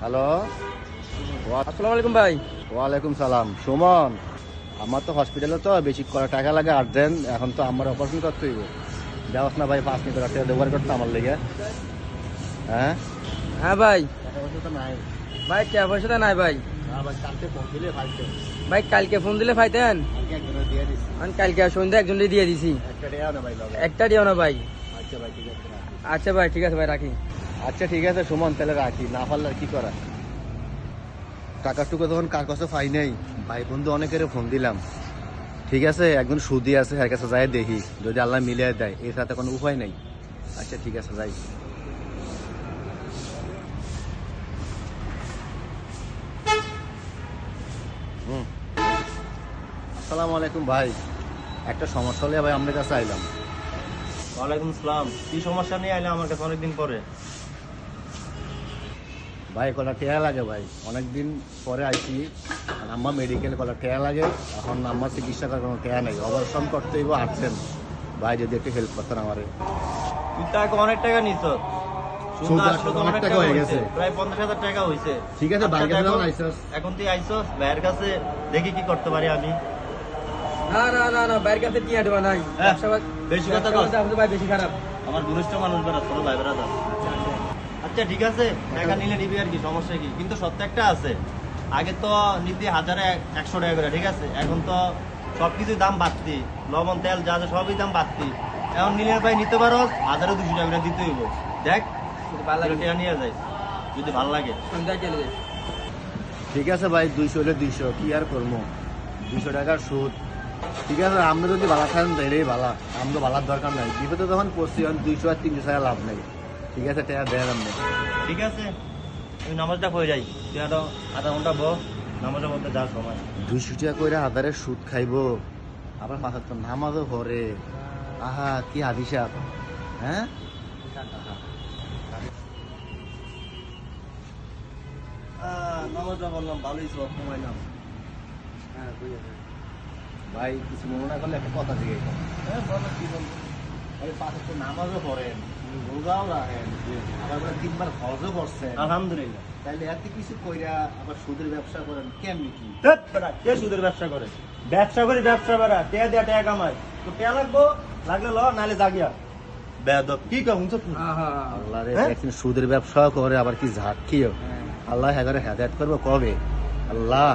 Hello, আসসালামু আলাইকুম ভাই। ওয়ালাইকুম সালাম। সুমন, আমার তো হসপিটালে তো বেশি করা টাকা লাগে আর্জেন্ট। এখন তো আমার অপারেশন করতে হইব। দেওয়াস না ভাই, 5 মিনিট টাকা ব্যবহার করতে আমার লেগে। হ্যাঁ হ্যাঁ ভাই। টাকা পয়সা তো নাই। ভাই টাকা পয়সা তো নাই ভাই। না ভাই, কালকে ফোন দিলে পাইতে। ভাই কালকে ফোন দিলে পাইতেন। কালকে একজনের দিয়ে দিছি। আমি কালকে সন্ধ্যা একজনকে দিয়ে দিছি। একটা টাকাও না ভাই লগে। একটা দিও না ভাই। আচ্ছা ভাই, ঠিক আছে রাখি। আচ্ছা ভাই, ঠিক আছে ভাই, রাখি। আচ্ছা ঠিক আছে সুমন, তাহলে রাখি। না পারলে আর কি করা। টাকাটুকু তখন কার কাছে পাই নাই, ভাই বন্ধু অনেকের ফোন দিলাম। ঠিক আছে, একজন সুদি আছে, এর কাছে যাই দেখি, যদি আল্লাহ মিলিয়ে দেয়। এর সাথে কোনো উপায় নেই। আচ্ছা ঠিক আছে, যাই। আসসালামু আলাইকুম ভাই, একটা সমস্যা হলে ভাই আপনার কাছে আইলাম। ওয়ালাইকুম আসসালাম। কি সমস্যা নিয়ে আইলে আমার কাছে অনেকদিন পরে? ভাই কলা টেয়া লাগে ভাই, অনেকদিন পরে আইছি। আর আম্মা মেডিকেল কলা টেয়া লাগে। এখন আম্মার চিকিৎসা করার কোনো টেয়া নেই, অপারেশন করতে হইব হাঁটছেন। ভাই যদি একটু হেল্প করতেন আমারে। তুই তো আগে অনেক টাকা নিছ। সুদ আসলে তো অনেক টাকা হয়ে গেছে। প্রায় 50,000 টাকা হয়েছে। ঠিক আছে, আচ্ছা, ভাইয়ের কাছে এখন- যখন আইছস। এখন তুই আইসস ভাইয়ের কাছে, দেখি কি করতে পারি আমি। না না না না, বাইরের কাছে টিয়া দেওয়া নাই। হ্যাঁ, ব্যবসা বেশি কথা ব্যবসা কস। করতে আমাদের ভাই বেশি খারাপ। আমার ঘনিষ্ঠ মানুষ বেড়া, ছোট ভাই বেড়া। আচ্ছা ঠিক আছে, টাকা নিলে নিবি আর কি, সমস্যা কি? কিন্তু সত্য একটা আছে, আগে তো নিতে 1000-100 টাকা করে, ঠিক আছে? এখন তো সবকিছুর দাম বাড়তি, লবণ তেল যা যা সবই দাম বাড়তি। এখন নিলে ভাই নিতে পারো 1000-200 টাকা করে দিতে হইব। দেখ যদি ভালো লাগে টাকা নিয়ে যাই যদি ভালো লাগে। সন্ধ্যায় চলে যাই। ঠিক আছে ভাই, 200 হলে 200, কি আর করবো। 200 টাকার সুদ। ঠিক আছে, আমরা যদি ভালো খান এটাই ভালো। আমরা ভালার দরকার নাই। বিপদে তখন পড়ছি, এখন 200 আর 300 টাকা লাভ নেই। ঠিক আছে, টাকা দেন আপনি। ঠিক আছে, আমি নামাজটা হয়ে যাই, তুই আরো আধা ঘন্টা বস, নামাজের মধ্যে যাওয়ার সময়। 200 টাকা করে আধারের সুদ খাইবো, আবার মাথার তো নামাজও ভরে। আহা, কি আদিসাব। হ্যাঁ, নামাজটা বললাম, ভালোই সব কমাইলাম। হ্যাঁ, ভাই কিছু মনে না করলে একটা কথা জিজ্ঞেস করি। হ্যাঁ বলো, কি বলবো? ভাই পাঁচ ওয়াক্ত নামাজও পড়েন, রোজাও রাখেন, আবার বলে 3বার হজও করছেন। আলহামদুলিল্লাহ। তাইলে এত কিছু কইরা আবার সুদের ব্যবসা করেন কেমনি কি? ধ্যাৎ বেটা, কে সুদের ব্যবসা করে? ব্যবসা করি, ব্যবসা বেড়া, টেয়া দেয়া টাকা কামাই। তো টেয়া লাগবো, লাগলে ল, নাহলে জাগিয়া। বেয়াদব, কি কম আহা, আল্লাহ রে, হ্যাঁ? একদিন সুদের ব্যবসা করে আবার কি ঝাঁকিও। হ্যাঁ। আল্লাহ এগারে হেদায়েত করবো কবে? আল্লাহ।